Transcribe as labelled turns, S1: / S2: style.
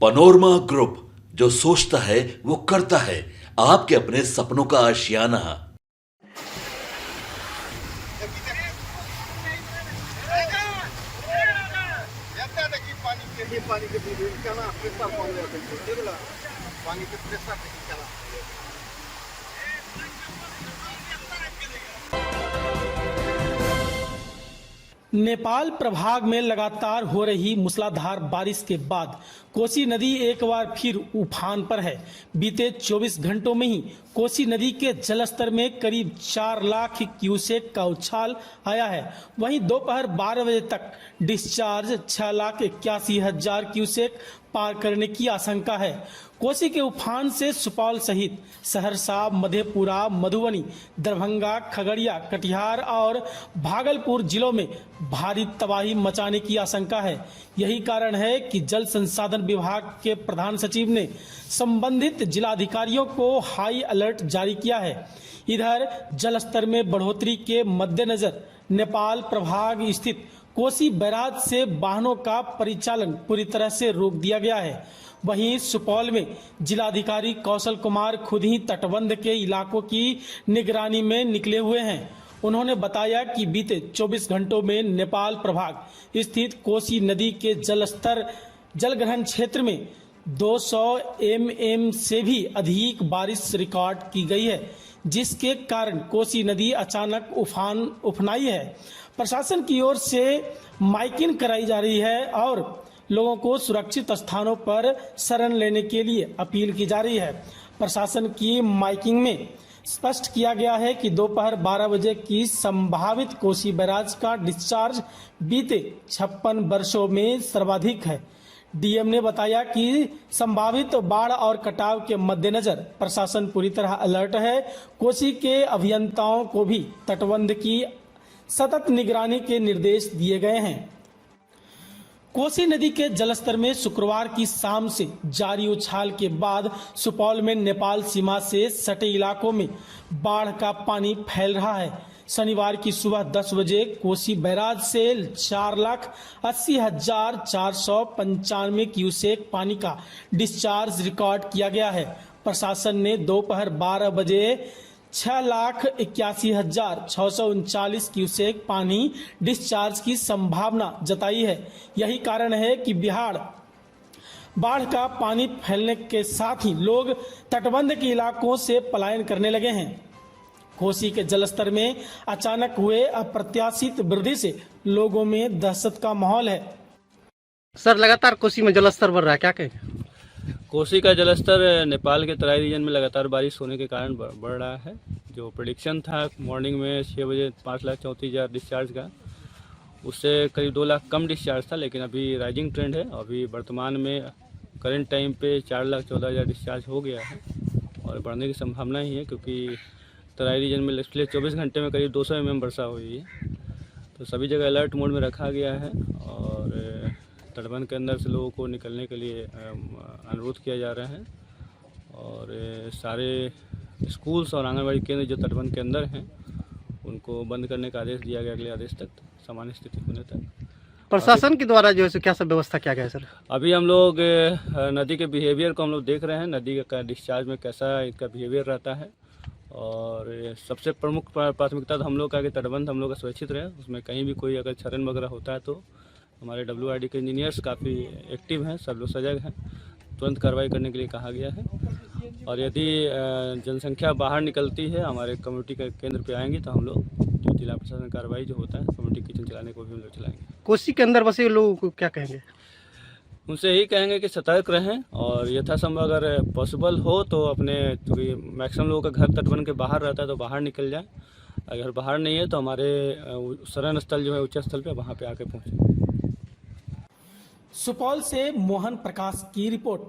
S1: Panorama group, जो सोचता है वो करता है। आपके अपने सपनों का आशियाना।
S2: नेपाल प्रभाग में लगातार हो रही मूसलाधार बारिश के बाद कोसी नदी एक बार फिर उफान पर है। बीते 24 घंटों में ही कोसी नदी के जलस्तर में करीब 4 लाख क्यूसेक का उछाल आया है। वहीं दोपहर 12 बजे तक डिस्चार्ज 6,81,000 क्यूसेक पार करने की आशंका है। कोसी के उफान से सुपौल सहित सहरसा, मधेपुरा, मधुबनी, दरभंगा, खगड़िया, कटिहार और भागलपुर जिलों में भारी तबाही मचाने की आशंका है। यही कारण है कि जल संसाधन विभाग के प्रधान सचिव ने संबंधित जिलाधिकारियों को हाई अलर्ट जारी किया है। इधर जलस्तर में बढ़ोतरी के मद्देनजर नेपाल प्रभाग स्थित कोसी बैराज से वाहनों का परिचालन पूरी तरह से रोक दिया गया है। वहीं सुपौल में जिलाधिकारी कौशल कुमार खुद ही तटबंध के इलाकों की निगरानी में निकले हुए हैं। उन्होंने बताया कि बीते 24 घंटों में नेपाल प्रभाग स्थित कोसी नदी के जलग्रहण क्षेत्र में 200 mm से भी अधिक बारिश रिकॉर्ड की गई है, जिसके कारण कोसी नदी अचानक उफनाई है। प्रशासन की ओर से माइकिंग कराई जा रही है और लोगों को सुरक्षित स्थानों पर शरण लेने के लिए अपील की जा रही है। प्रशासन की माइकिंग में स्पष्ट किया गया है कि दोपहर 12 बजे की संभावित कोसी बैराज का डिस्चार्ज बीते 56 वर्षों में सर्वाधिक है। डीएम ने बताया कि संभावित बाढ़ और कटाव के मद्देनजर प्रशासन पूरी तरह अलर्ट है। कोसी के अभियंताओं को भी तटबंध की सतत निगरानी के निर्देश दिए गए हैं। कोसी नदी के जलस्तर में शुक्रवार की शाम से जारी उछाल के बाद सुपौल में नेपाल सीमा से सटे इलाकों में बाढ़ का पानी फैल रहा है। शनिवार की सुबह 10 बजे कोसी बैराज से 4,80,495 क्यूसेक पानी का डिस्चार्ज रिकॉर्ड किया गया है। प्रशासन ने दोपहर 12 बजे 6,81,639 क्यूसेक पानी डिस्चार्ज की संभावना जताई है। यही कारण है कि बाढ़ का पानी फैलने के साथ ही लोग तटबंध के इलाकों से पलायन करने लगे हैं। कोसी के जलस्तर में अचानक हुए अप्रत्याशित वृद्धि से लोगों में दहशत का माहौल है।
S3: सर, लगातार कोसी में जलस्तर बढ़ रहा है, क्या कहेंगे?
S4: कोसी का जलस्तर नेपाल के तराई रीजन में लगातार बारिश होने के कारण बढ़ रहा है। जो प्रेडिक्शन था मॉर्निंग में 6 बजे 5,34,000 डिस्चार्ज का, उससे करीब 2 लाख कम डिस्चार्ज था, लेकिन अभी राइजिंग ट्रेंड है। अभी वर्तमान में करंट टाइम पे 4,14,000 डिस्चार्ज हो गया है और बढ़ने की संभावना ही है, क्योंकि तराई रीजन में पिछले 24 घंटे में करीब 200 mm वर्षा हुई है। तो सभी जगह अलर्ट मोड में रखा गया है और तटबंध के अंदर से लोगों को निकलने के लिए अनुरोध किया जा रहा है। और सारे स्कूल्स और आंगनबाड़ी केंद्र जो तटबंध के अंदर हैं उनको बंद करने का आदेश दिया गया अगले आदेश तक, सामान्य स्थिति होने तक।
S3: प्रशासन के द्वारा जो है क्या सब व्यवस्था किया गया है सर?
S4: अभी हम लोग नदी के बिहेवियर को हम लोग देख रहे हैं, नदी का डिस्चार्ज में कैसा इसका बिहेवियर रहता है। और सबसे प्रमुख प्राथमिकता तो हम लोग का कि तटबंध हम लोग का सुरक्षित रहे। उसमें कहीं भी कोई अगर क्षरण वगैरह होता है तो हमारे WRD के इंजीनियर्स काफ़ी एक्टिव हैं, सब लोग सजग हैं, तुरंत कार्रवाई करने के लिए कहा गया है। और यदि जनसंख्या बाहर निकलती है हमारे कम्युनिटी के केंद्र पे आएंगे तो हम लोग जो जिला प्रशासन कार्रवाई जो होता है कम्युनिटी किचन चलाने को भी हम लोग चलाएंगे।
S3: कोसी के अंदर बसे लोगों को क्या कहेंगे?
S4: उनसे यही कहेंगे कि सतर्क रहें और यथासंभव अगर पॉसिबल हो तो अपने, क्योंकि मैक्सिमम लोगों का घर तटबंध के बाहर रहता है, तो बाहर निकल जाए। अगर बाहर नहीं है तो हमारे शरण स्थल जो है उच्च स्थल पे, वहाँ पे आके पहुँचें।
S2: सुपौल से मोहन प्रकाश की रिपोर्ट।